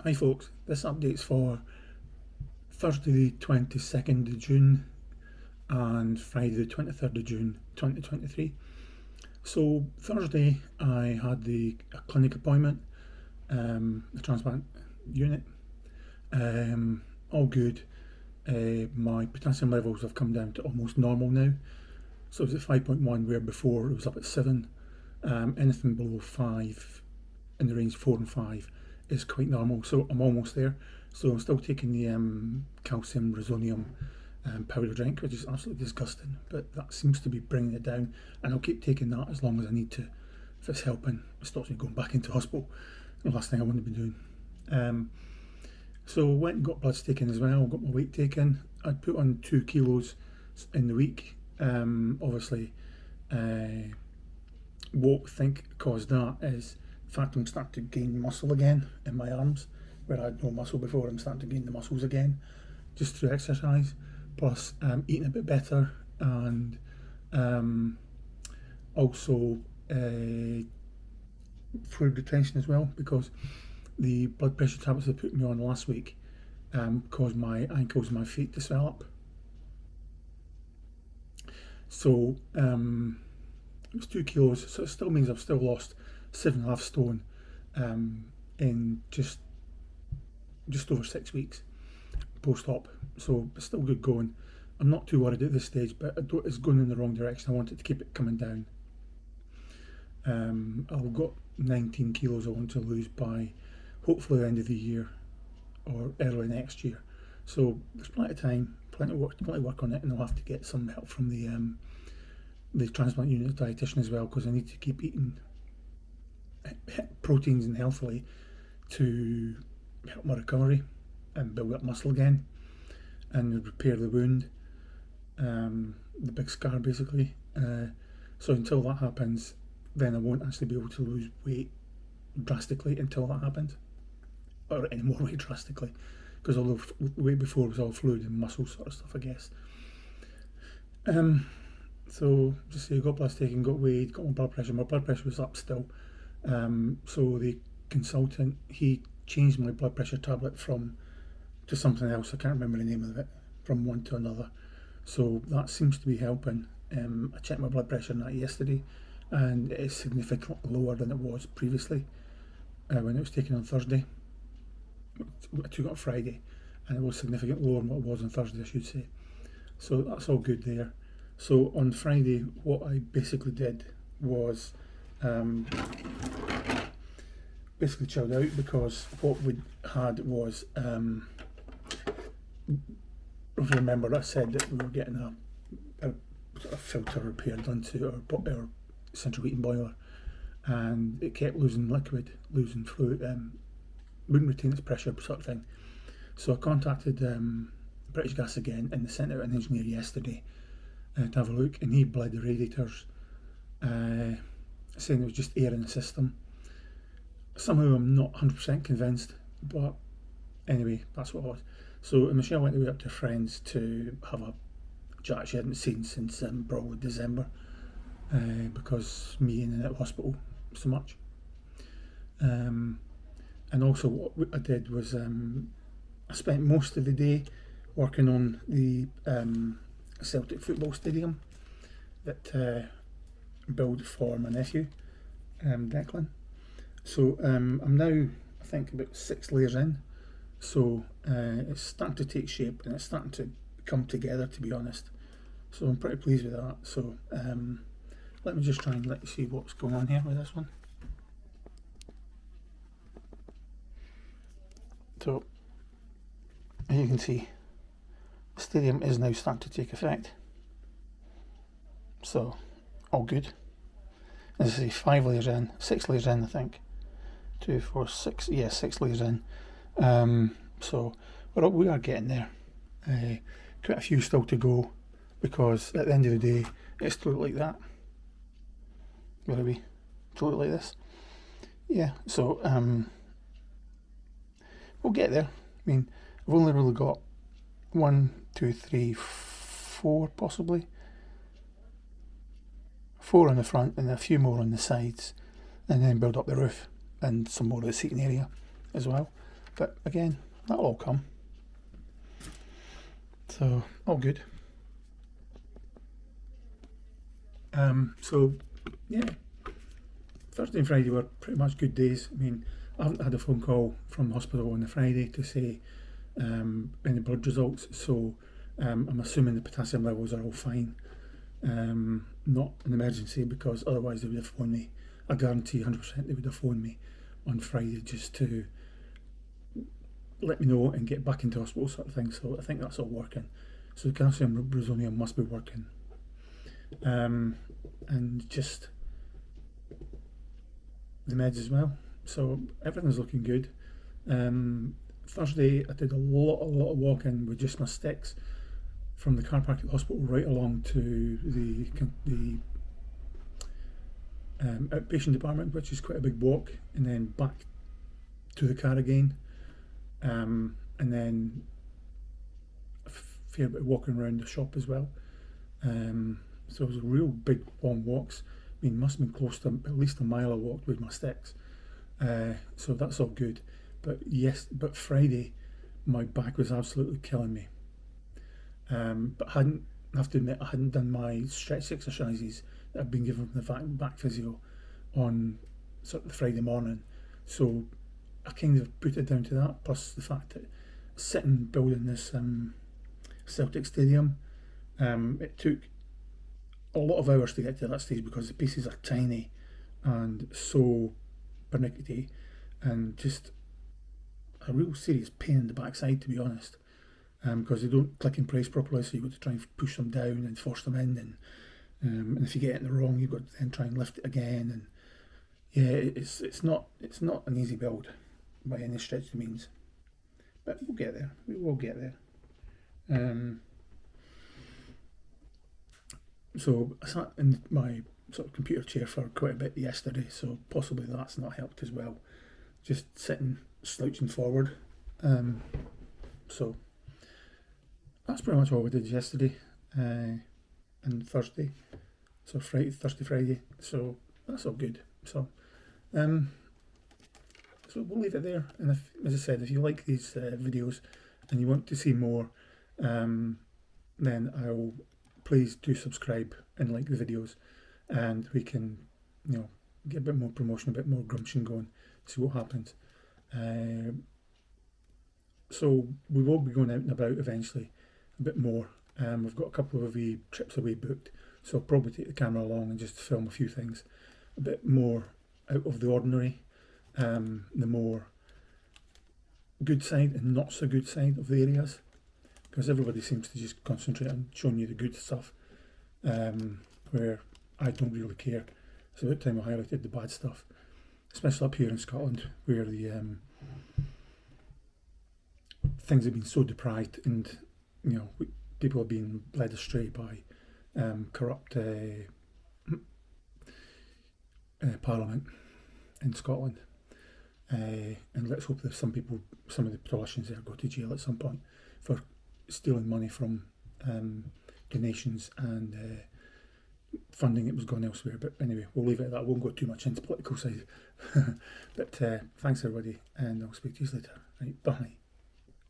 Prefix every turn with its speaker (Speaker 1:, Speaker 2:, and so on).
Speaker 1: Hi folks, this update's for Thursday the 22nd of June and Friday the 23rd of June 2023. So Thursday I had a clinic appointment, the transplant unit, all good. My potassium levels have come down to almost normal now. So it's at 5.1 where before it was up at 7. Anything below 5 in the range 4 and 5 is quite normal, so I'm almost there. So I'm still taking the calcium rosonium powder drink, which is absolutely disgusting, but that seems to be bringing it down, and I'll keep taking that as long as I need to. If it's helping, it stops me going back into hospital. The last thing I want to be doing. So went and got bloods taken as well, got my weight taken. I'd put on 2 kilos in the week. Obviously, what I think caused that is the fact I'm starting to gain muscle again in my arms, where I had no muscle before. I'm starting to gain the muscles again, just through exercise, plus eating a bit better, and also fluid retention as well, because the blood pressure tablets they put me on last week caused my ankles and my feet to swell up. So it was 2 kilos, so it still means I've still lost 7.5 stone in just over 6 weeks post-op. So it's still good going. I'm not too worried at this stage, but it's going in the wrong direction. I wanted to keep it coming down. I've got 19 kilos I want to lose by hopefully the end of the year or early next year. So there's plenty of time, plenty of work on it, and I'll have to get some help from the transplant unit dietitian as well, because I need to keep eating proteins and healthily to help my recovery and build up muscle again and repair the wound, the big scar basically. So until that happens, then I won't actually be able to lose weight drastically until that happens, or any more weight drastically, because although weight before was all fluid and muscle sort of stuff, I guess. So just say got bloods taken, got weighed, got my blood pressure. My blood pressure was up still. So the consultant, he changed my blood pressure tablet to something else. I can't remember the name of it, from one to another. So that seems to be helping. I checked my blood pressure on that yesterday, and it is significantly lower than it was previously when it was taken on Thursday. I took it on Friday, and it was significantly lower than what it was on Thursday, I should say. So that's all good there. So on Friday, what I basically did was basically chilled out, because what we had was, if you remember, I said that we were getting a sort of filter repair done to our central heating boiler, and it kept losing liquid, losing fluid, wouldn't retain its pressure sort of thing. So I contacted British Gas again, and they sent out an engineer yesterday to have a look, and he bled the radiators, saying it was just air in the system. Somehow I'm not 100% convinced, but anyway, that's what it was. So Michelle went away up to friends to have a chat she hadn't seen since probably December, because me in and out of hospital so much. And also what I did was I spent most of the day working on the Celtic football stadium that built for my nephew, Declan. So I'm now, I think, about 6 layers in. So it's starting to take shape, and it's starting to come together, to be honest. So I'm pretty pleased with that. So let me just try and let you see what's going on here with this one. So as you can see, the stadium is now starting to take effect. So all good. As I say, 5 layers in, 6 layers in, I think. 2, 4, 6, yeah, 6 layers in. So we are getting there. Quite a few still to go, because at the end of the day, it's to look like that. Will it be to look like this? Yeah. So we'll get there. I mean, I've only really got 1, 2, 3, 4 possibly. 4 on the front and a few more on the sides, and then build up the roof and some more of the seating area as well. But again, that'll all come. So, all good. So, yeah, Thursday and Friday were pretty much good days. I mean, I haven't had a phone call from the hospital on the Friday to say any blood results, so I'm assuming the potassium levels are all fine. Not an emergency, because otherwise they would have phoned me. I guarantee 100% they would have phoned me on Friday just to let me know and get back into hospital, sort of thing. So I think that's all working. So the calcium resonium must be working. And just the meds as well. So everything's looking good. Thursday I did a lot of walking with just my sticks from the car park at the hospital right along to the outpatient department, which is quite a big walk, and then back to the car again, and then a fair bit of walking around the shop as well. So it was a real big long walks. I mean, must have been close to at least a mile I walked with my sticks. So that's all good. But Friday, my back was absolutely killing me. But I have to admit, I hadn't done my stretch exercises that I've been given from the back physio on sort of the Friday morning. So I kind of put it down to that, plus the fact that sitting building this Celtic stadium, it took a lot of hours to get to that stage because the pieces are tiny and so pernickety, and just a real serious pain in the backside, to be honest, because they don't click and brace properly, so you've got to try and push them down and force them in, and if you get it in the wrong, you've got to then try and lift it again, and yeah, it's not an easy build by any stretch of the means, but we'll get there. We will get there. So I sat in my sort of computer chair for quite a bit yesterday, so possibly that's not helped as well. Just sitting, slouching forward. So that's pretty much all we did yesterday and Thursday. So Thursday, Friday. So that's all good. So we'll leave it there. And as I said, if you like these videos and you want to see more, then I'll please do subscribe and like the videos, and we can, get a bit more promotion, a bit more grumption going, see what happens. So we will be going out and about eventually a bit more. We've got a couple of wee trips away booked, so I'll probably take the camera along and just film a few things a bit more out of the ordinary, the more good side and not so good side of the areas, because everybody seems to just concentrate on showing you the good stuff, where I don't really care. It's about time I highlighted the bad stuff, especially up here in Scotland, where the things have been so deprived, and people are being led astray by corrupt Parliament in Scotland, and let's hope that some of the politicians there go to jail at some point for stealing money from donations and funding that was gone elsewhere. But anyway, we'll leave it at that. I won't go too much into political side. But thanks everybody, and I'll speak to you later. Right, bye.